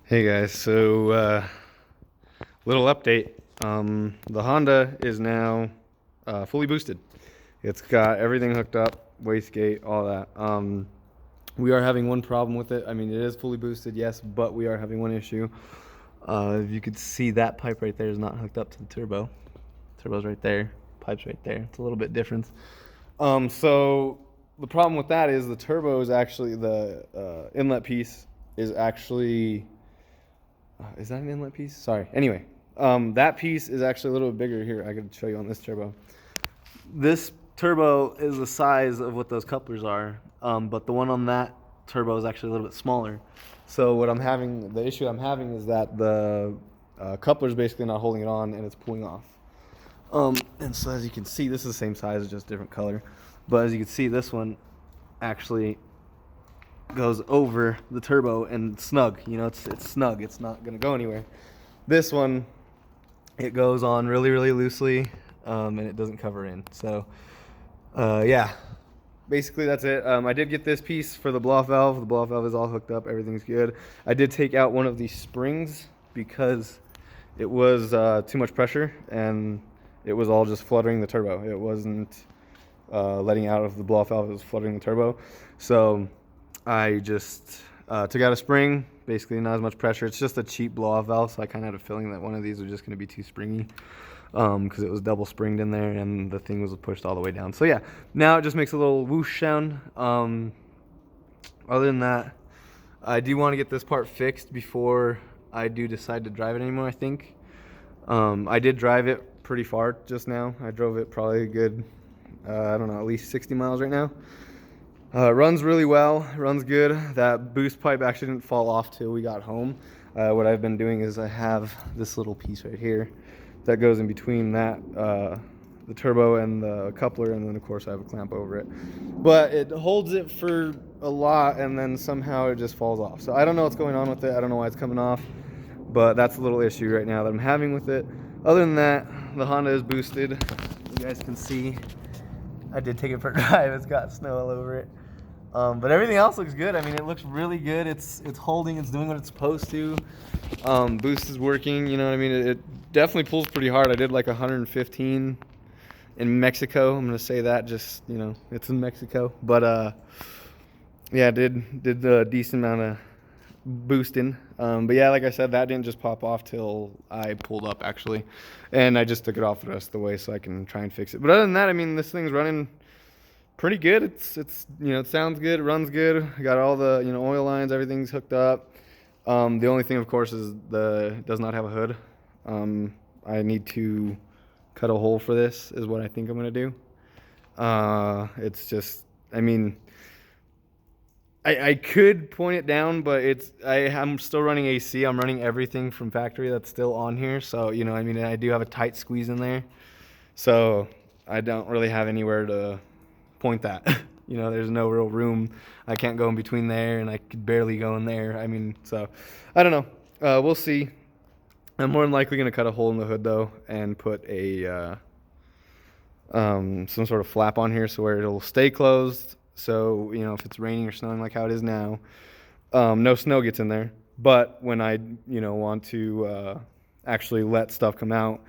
Hey guys, so little update. The Honda is now fully boosted. It's got everything hooked up, wastegate, all that. We are having one problem with it. I mean, it is fully boosted, yes, but we are having one issue. You could see that pipe right there is not hooked up to the turbo. Turbo's right there, pipe's right there. It's a little bit different. So the problem with that is the turbo is actually the inlet piece is actually. Is that an inlet piece? Sorry. Anyway, that piece is actually a little bit bigger here. I could show you on this turbo. This turbo is the size of what those couplers are, but the one on that turbo is actually a little bit smaller. So the issue I'm having is that the coupler is basically not holding it on and it's pulling off. And so as you can see, this is the same size, just different color. But as you can see, this one actually goes over the turbo and snug. You know, it's snug. It's not gonna go anywhere. This one, it goes on really, really loosely, and it doesn't cover in. So, yeah, basically that's it. I did get this piece for the blow-off valve. The blow-off valve is all hooked up. Everything's good. I did take out one of these springs because it was too much pressure and it was all just fluttering the turbo. It wasn't letting out of the blow-off valve. It was fluttering the turbo. So I just took out a spring, basically not as much pressure. It's just a cheap blow-off valve, so I kind of had a feeling that one of these was just going to be too springy because it was double springed in there and the thing was pushed all the way down. So yeah, now it just makes a little whoosh sound. Other than that, I do want to get this part fixed before I do decide to drive it anymore, I think. I did drive it pretty far just now. I drove it probably a good, I don't know, at least 60 miles right now. Runs really well, runs good. That boost pipe actually didn't fall off till we got home. What I've been doing is I have this little piece right here that goes in between that, the turbo and the coupler, and then of course I have a clamp over it. But it holds it for a lot and then somehow it just falls off. So I don't know what's going on with it. I don't know why it's coming off, but that's a little issue right now that I'm having with it. Other than that, the Honda is boosted. You guys can see I did take it for a drive. It's got snow all over it. But everything else looks good. I mean, it looks really good. It's holding. It's doing what it's supposed to. Boost is working. You know what I mean? It definitely pulls pretty hard. I did like 115 in Mexico. I'm gonna say that just, you know, it's in Mexico. But yeah, did a decent amount of boosting. But yeah, like I said, that didn't just pop off till I pulled up actually, and I just took it off the rest of the way so I can try and fix it. But other than that, I mean, this thing's running pretty good. It's you know, it sounds good, it runs good. I got all the, you know, oil lines, everything's hooked up. The only thing, of course, is it does not have a hood. I need to cut a hole for this is what I think I'm gonna do. It's just, I mean, I could point it down, but I'm still running AC. I'm running everything from factory that's still on here. So, you know, I mean, I do have a tight squeeze in there. So I don't really have anywhere to point that. You know, there's no real room. I can't go in between there, and I could barely go in there. I mean, so I don't know. We'll see. I'm more than likely going to cut a hole in the hood, though, and put a some sort of flap on here so where it'll stay closed. So, you know, if it's raining or snowing like how it is now, no snow gets in there. But when I, you know, want to actually let stuff come out,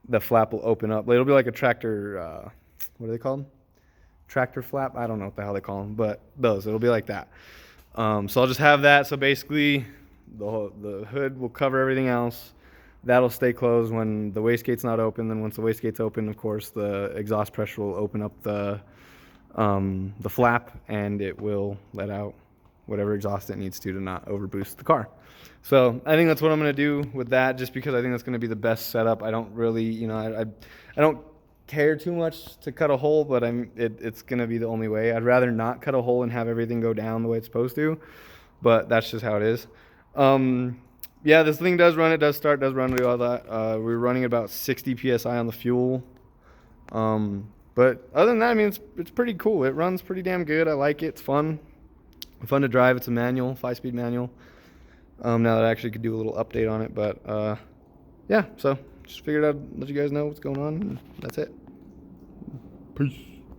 the flap will open up. It'll be like a tractor, what are they called? Tractor flap? I don't know what the hell they call them, but those. It'll be like that. So I'll just have that. So basically, the hood will cover everything else. That'll stay closed when the wastegate's not open. Then once the wastegate's open, of course, the exhaust pressure will open up the flap, and it will let out whatever exhaust it needs to not overboost the car. So I think that's what I'm going to do with that, just because I think that's going to be the best setup. I don't really, you know, I don't care too much to cut a hole, but it's going to be the only way. I'd rather not cut a hole and have everything go down the way it's supposed to, but that's just how it is. Yeah, this thing does run. It does start, does run, do all that. We're running about 60 PSI on the fuel. But other than that, I mean, it's pretty cool. It runs pretty damn good. I like it. It's fun to drive. It's a manual, 5-speed manual. Now that I actually could do a little update on it, but yeah, so just figured I'd let you guys know what's going on, and that's it. Peace.